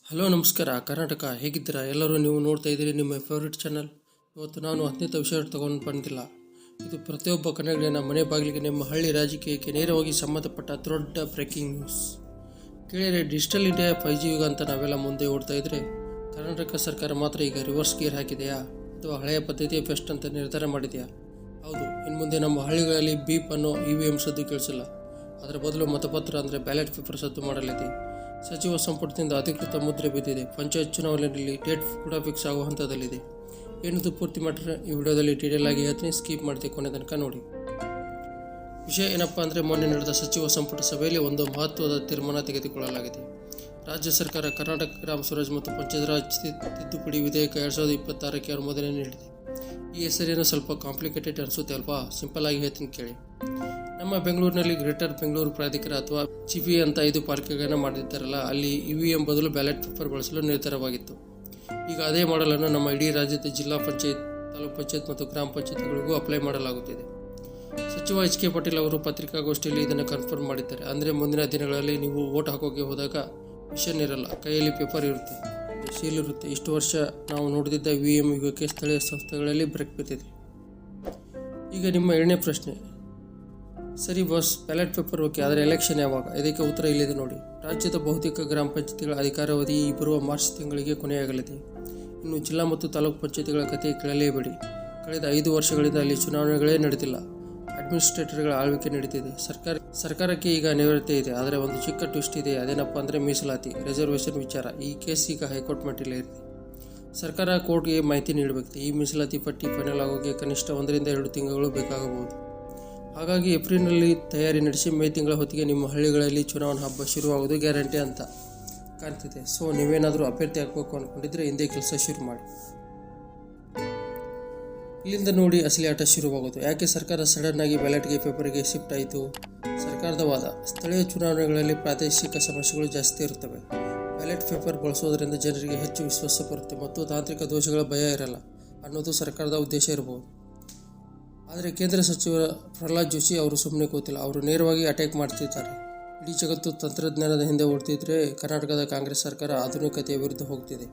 Hello ನಮಸ್ಕಾರ ಕರ್ನಾಟಕ ಹೇಗಿದ್ದೀರಾ ಎಲ್ಲರೂ ನೀವು ನೋಡ್ತಾ ಇದ್ದೀರಿ ನಿಮ್ಮ ಫೇವ್ರೆಟ್ ಚಾನಲ್. ಇವತ್ತು ನಾನು ಅತ್ಯಂತ ವಿಷಯ ತಗೊಂಡು ಬಂದಿಲ್ಲ. ಇದು ಪ್ರತಿಯೊಬ್ಬ ಕನ್ನಡಿಗನ ಮನೆ ಬಾಗಿಲಿಗೆ ನಿಮ್ಮ ಹಳ್ಳಿ ರಾಜಕೀಯಕ್ಕೆ ನೇರವಾಗಿ ಸಂಬಂಧಪಟ್ಟ ದೊಡ್ಡ ಬ್ರೇಕಿಂಗ್ ನ್ಯೂಸ್. ಕೇಳಿದರೆ ಡಿಜಿಟಲ್ ಇಂಡಿಯಾ 5G ಯುಗ ಅಂತ ನಾವೆಲ್ಲ ಮುಂದೆ ಓಡ್ತಾ ಇದ್ರೆ ಕರ್ನಾಟಕ ಸರ್ಕಾರ ಮಾತ್ರ ಈಗ ರಿವರ್ಸ್ ಗೇರ್ ಹಾಕಿದೆಯಾ ಅಥವಾ ಹಳೆಯ ಪದ್ಧತಿಯ ಬೆಸ್ಟ್ ಅಂತ ನಿರ್ಧಾರ ಮಾಡಿದೆಯಾ? ಹೌದು, ಇನ್ನು ಮುಂದೆ ನಮ್ಮ ಹಳ್ಳಿಗಳಲ್ಲಿ ಬೀಪ್ ಅನ್ನೋ EVM ಸದ್ದು ಕೇಳಿಸಿಲ್ಲ. ಅದರ ಬದಲು ಮತಪತ್ರ ಅಂದರೆ ಬ್ಯಾಲೆಟ್ ಪೇಪರ್ ಸದ್ದು ಮಾಡಲಿದೆ. ಸಚಿವ ಸಂಪುಟದಿಂದ ಅಧಿಕೃತ ಮುದ್ರೆ ಬಿದ್ದಿದೆ. ಪಂಚಾಯತ್ ಚುನಾವಣೆಯಲ್ಲಿ ಡೇಟ್ ಕೂಡ ಫಿಕ್ಸ್ ಆಗುವ ಹಂತದಲ್ಲಿದೆ. ಏನಿದು ಪೂರ್ತಿ ಮ್ಯಾಟರ್ ಈ ವಿಡಿಯೋದಲ್ಲಿ ಡೀಟೇಲ್ ಆಗಿ ಹೇಳ್ತೀನಿ, ಸ್ಕಿಪ್ ಮಾಡ್ತೀವಿ, ಕೊನೆ ತನಕ ನೋಡಿ. ವಿಷಯ ಏನಪ್ಪ ಅಂದರೆ, ಮೊನ್ನೆ ನಡೆದ ಸಚಿವ ಸಂಪುಟ ಸಭೆಯಲ್ಲಿ ಒಂದು ಮಹತ್ವದ ತೀರ್ಮಾನ ತೆಗೆದುಕೊಳ್ಳಲಾಗಿದೆ. ರಾಜ್ಯ ಸರ್ಕಾರ ಕರ್ನಾಟಕ ಗ್ರಾಮ ಸ್ವರಾಜ್ ಮತ್ತು ಪಂಚಾಯತ್ ರಾಜ್ ತಿದ್ದುಪಡಿ ವಿಧೇಯಕ 2026ಕ್ಕೆ ಅನುಮೋದನೆ ನೀಡಿದೆ. ಈ ಹೆಸರೇನು ಸ್ವಲ್ಪ ಕಾಂಪ್ಲಿಕೇಟೆಡ್ ಅನಿಸುತ್ತೆ ಅಲ್ವಾ? ಸಿಂಪಲ್ ಆಗಿ ಹೇಳ್ತೀನಿ ಕೇಳಿ. ನಮ್ಮ ಬೆಂಗಳೂರಿನಲ್ಲಿ ಗ್ರೇಟರ್ ಬೆಂಗಳೂರು ಪ್ರಾಧಿಕಾರ ಅಥವಾ ಚಿಪಿ ಅಂತ 5 ಪಾಲಿಕೆಗಳನ್ನು ಮಾಡಿದ್ದಾರಲ್ಲ, ಅಲ್ಲಿ EVM ಬದಲು ಬ್ಯಾಲೆಟ್ ಪೇಪರ್ ಬಳಸಲು ನಿರ್ಧಾರವಾಗಿತ್ತು. ಈಗ ಅದೇ ಮಾಡಲನ್ನು ನಮ್ಮ ಇಡೀ ರಾಜ್ಯದ ಜಿಲ್ಲಾ ಪಂಚಾಯತ್, ತಾಲೂಕು ಪಂಚಾಯತ್ ಮತ್ತು ಗ್ರಾಮ ಪಂಚಾಯತ್ಗಳಿಗೂ ಅಪ್ಲೈ ಮಾಡಲಾಗುತ್ತಿದೆ. ಸಚಿವ HK ಪಾಟೀಲ್ ಅವರು ಪತ್ರಿಕಾಗೋಷ್ಠಿಯಲ್ಲಿ ಇದನ್ನು ಕನ್ಫರ್ಮ್ ಮಾಡಿದ್ದಾರೆ. ಅಂದರೆ ಮುಂದಿನ ದಿನಗಳಲ್ಲಿ ನೀವು ವೋಟ್ ಹಾಕೋಕೆ ಹೋದಾಗ ಮಿಷನ್ ಇರಲ್ಲ, ಕೈಯಲ್ಲಿ ಪೇಪರ್ ಇರುತ್ತೆ, ಸೀಲ್ ಇರುತ್ತೆ. ಇಷ್ಟು ವರ್ಷ ನಾವು ನೋಡಿದ್ದ EVM ಯುಗಕ್ಕೆ ಸ್ಥಳೀಯ ಸಂಸ್ಥೆಗಳಲ್ಲಿ ಬ್ರೇಕ್ ಬಿದ್ದಿದೆ. ಈಗ ನಿಮ್ಮ ಎರಡನೇ ಪ್ರಶ್ನೆ, ಸರಿ ಬಾಸ್, ಬ್ಯಾಲೆಟ್ ಪೇಪರ್ ಓಕೆ, ಆದರೆ ಎಲೆಕ್ಷನ್ ಯಾವಾಗ? ಇದಕ್ಕೆ ಉತ್ತರ ಇಲ್ಲಿದೆ ನೋಡಿ. ರಾಜ್ಯದ ಬಹುತೇಕ ಗ್ರಾಮ ಪಂಚಾಯತಿಗಳ ಅಧಿಕಾರಾವಧಿ ಈ ಬರುವ ಮಾರ್ಚ್ ತಿಂಗಳಿಗೆ ಕೊನೆಯಾಗಲಿದೆ. ಇನ್ನು ಜಿಲ್ಲಾ ಮತ್ತು ತಾಲೂಕು ಪಂಚಾಯತಿಗಳ ಕಥೆ ಕೇಳಲೇಬೇಡಿ. ಕಳೆದ 5 ವರ್ಷಗಳಿಂದ ಅಲ್ಲಿ ಚುನಾವಣೆಗಳೇ ನಡೆದಿಲ್ಲ. ಅಡ್ಮಿನಿಸ್ಟ್ರೇಟರ್ಗಳ ಆಳ್ವಿಕೆ ನಡೀತಿದೆ. ಸರ್ಕಾರಕ್ಕೆ ಈಗ ಅನಿವಾರ್ಯತೆ ಇದೆ, ಆದರೆ ಒಂದು ಚಿಕ್ಕ ಟ್ವಿಸ್ಟ್ ಇದೆ. ಅದೇನಪ್ಪ ಅಂದರೆ ಮೀಸಲಾತಿ, ರಿಸರ್ವೇಷನ್ ವಿಚಾರ. ಈ ಕೇಸ್ ಈಗ ಹೈಕೋರ್ಟ್ ಮೆಟ್ಟಿಲೇ ಇದೆ. ಸರ್ಕಾರ ಕೋರ್ಟ್ಗೆ ಮಾಹಿತಿ ನೀಡಬೇಕು. ಈ ಮೀಸಲಾತಿ ಪಟ್ಟಿ ಫೈನಲ್ ಆಗೋಕೆ ಕನಿಷ್ಠ 1 ರಿಂದ 2 ತಿಂಗಳು ಬೇಕಾಗಬಹುದು. ಹಾಗಾಗಿ ಏಪ್ರಿಲ್ನಲ್ಲಿ ತಯಾರಿ ನಡೆಸಿ ಮೇ ತಿಂಗಳ ಹೊತ್ತಿಗೆ ನಿಮ್ಮ ಹಳ್ಳಿಗಳಲ್ಲಿ ಚುನಾವಣಾ ಹಬ್ಬ ಶುರುವಾಗೋದು ಗ್ಯಾರಂಟಿ ಅಂತ ಕಾಣ್ತಿದೆ. ಸೊ ನೀವೇನಾದರೂ ಅಭ್ಯರ್ಥಿ ಹಾಕಬೇಕು ಅಂದ್ಕೊಂಡಿದ್ರೆ ಹಿಂದೆ ಕೆಲಸ ಶುರು ಮಾಡಿ. ಇಲ್ಲಿಂದ ನೋಡಿ ಅಸಲಿ ಆಟ ಶುರುವಾಗೋದು. ಯಾಕೆ ಸರ್ಕಾರ ಸಡನ್ ಆಗಿ ಬ್ಯಾಲೆಟ್ಗೆ ಪೇಪರ್ಗೆ ಶಿಫ್ಟ್ ಆಯಿತು? ಸರ್ಕಾರದ ವಾದ, ಸ್ಥಳೀಯ ಚುನಾವಣೆಗಳಲ್ಲಿ ಪ್ರಾದೇಶಿಕ ಸಮಸ್ಯೆಗಳು ಜಾಸ್ತಿ ಇರುತ್ತವೆ. ಬ್ಯಾಲೆಟ್ ಪೇಪರ್ ಬಳಸೋದ್ರಿಂದ ಜನರಿಗೆ ಹೆಚ್ಚು ವಿಶ್ವಾಸ ಬರುತ್ತೆ ಮತ್ತು ತಾಂತ್ರಿಕ ದೋಷಗಳ ಭಯ ಇರಲ್ಲ ಅನ್ನೋದು ಸರ್ಕಾರದ ಉದ್ದೇಶ ಇರಬಹುದು. ಆದರೆ ಕೇಂದ್ರ ಸಚಿವ ಪ್ರಹ್ಲಾದ್ ಜೋಶಿ ಅವರು ಸುಮ್ಮನೆ ಕೂತಿಲ್ಲ. ಅವರು ನೇರವಾಗಿ ಅಟ್ಯಾಕ್ ಮಾಡ್ತಿದ್ದಾರೆ. ಇಡೀ ಜಗತ್ತು ತಂತ್ರಜ್ಞಾನದ ಹಿಂದೆ ಓಡ್ತಿದ್ರೆ ಕರ್ನಾಟಕದ ಕಾಂಗ್ರೆಸ್ ಸರ್ಕಾರ ಆಧುನಿಕತೆಯ ವಿರುದ್ಧ ಹೋಗ್ತಿದೆ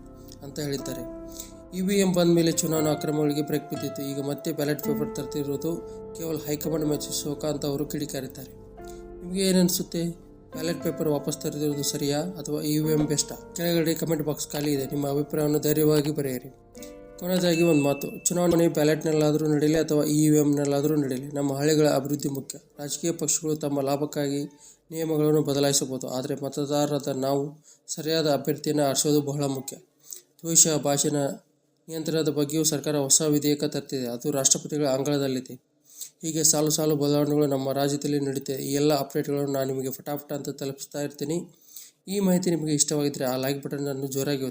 ಅಂತ ಹೇಳಿದ್ದಾರೆ. EVM ಬಂದ ಮೇಲೆ ಚುನಾವಣಾ ಅಕ್ರಮಗಳಿಗೆ ಬ್ರೇಕ್ ಬಿದ್ದಿತ್ತು. ಈಗ ಮತ್ತೆ ಬ್ಯಾಲೆಟ್ ಪೇಪರ್ ತರ್ತಿರೋದು ಕೇವಲ ಹೈಕಮಾಂಡ್ ಮೆಚ್ಚಿಸೋಕ ಅಂತ ಅವರು ಕಿಡಿಕಾರಿದ್ದಾರೆ. ನಿಮಗೆ ಏನನ್ಸುತ್ತೆ? ಬ್ಯಾಲೆಟ್ ಪೇಪರ್ ವಾಪಸ್ ತರ್ತಿರೋದು ಸರಿಯಾ ಅಥವಾ EVM ಬೆಸ್ಟಾ? ಕೆಳಗಡೆ ಕಮೆಂಟ್ ಬಾಕ್ಸ್ ಖಾಲಿ ಇದೆ. ನಿಮ್ಮ ಅಭಿಪ್ರಾಯವನ್ನು ಧೈರ್ಯವಾಗಿ ಬರೆಯಿರಿ. ಕೊನೆಯದಾಗಿ ಒಂದು ಮಾತು, ಚುನಾವಣೆ ಬ್ಯಾಲೆಟ್ನಲ್ಲಾದರೂ ನಡೆಯಲಿ ಅಥವಾ EVMನಲ್ಲಾದರೂ ನಡೆಯಲಿ, ನಮ್ಮ ಹಳ್ಳಿಗಳ ಅಭಿವೃದ್ಧಿ ಮುಖ್ಯ. ರಾಜಕೀಯ ಪಕ್ಷಗಳು ತಮ್ಮ ಲಾಭಕ್ಕಾಗಿ ನಿಯಮಗಳನ್ನು ಬದಲಾಯಿಸಬಹುದು, ಆದರೆ ಮತದಾರರಾದ ನಾವು ಸರಿಯಾದ ಅಭ್ಯರ್ಥಿಯನ್ನು ಆರಿಸೋದು ಬಹಳ ಮುಖ್ಯ. ದ್ವೇಷ, ಭಾಷಣ ನಿಯಂತ್ರಣದ ಬಗ್ಗೆಯೂ ಸರ್ಕಾರ ಹೊಸ ವಿಧೇಯಕ ತರ್ತಿದೆ. ಅದು ರಾಷ್ಟ್ರಪತಿಗಳ ಅಂಗಳದಲ್ಲಿದೆ. ಹೀಗೆ ಸಾಲು ಬದಲಾವಣೆಗಳು ನಮ್ಮ ರಾಜ್ಯದಲ್ಲಿ ನಡೀತಿದೆ. ಈ ಎಲ್ಲ ಅಪ್ಡೇಟ್ಗಳನ್ನು ನಾನು ನಿಮಗೆ ಫಟಾಫಟ ಅಂತ ತಲುಪಿಸ್ತಾ ಇರ್ತೀನಿ. ಈ ಮಾಹಿತಿ ನಿಮಗೆ ಇಷ್ಟವಾಗಿದ್ದರೆ ಆ ಲೈಕ್ ಬಟನ್ ಅನ್ನು ಜೋರಾಗಿ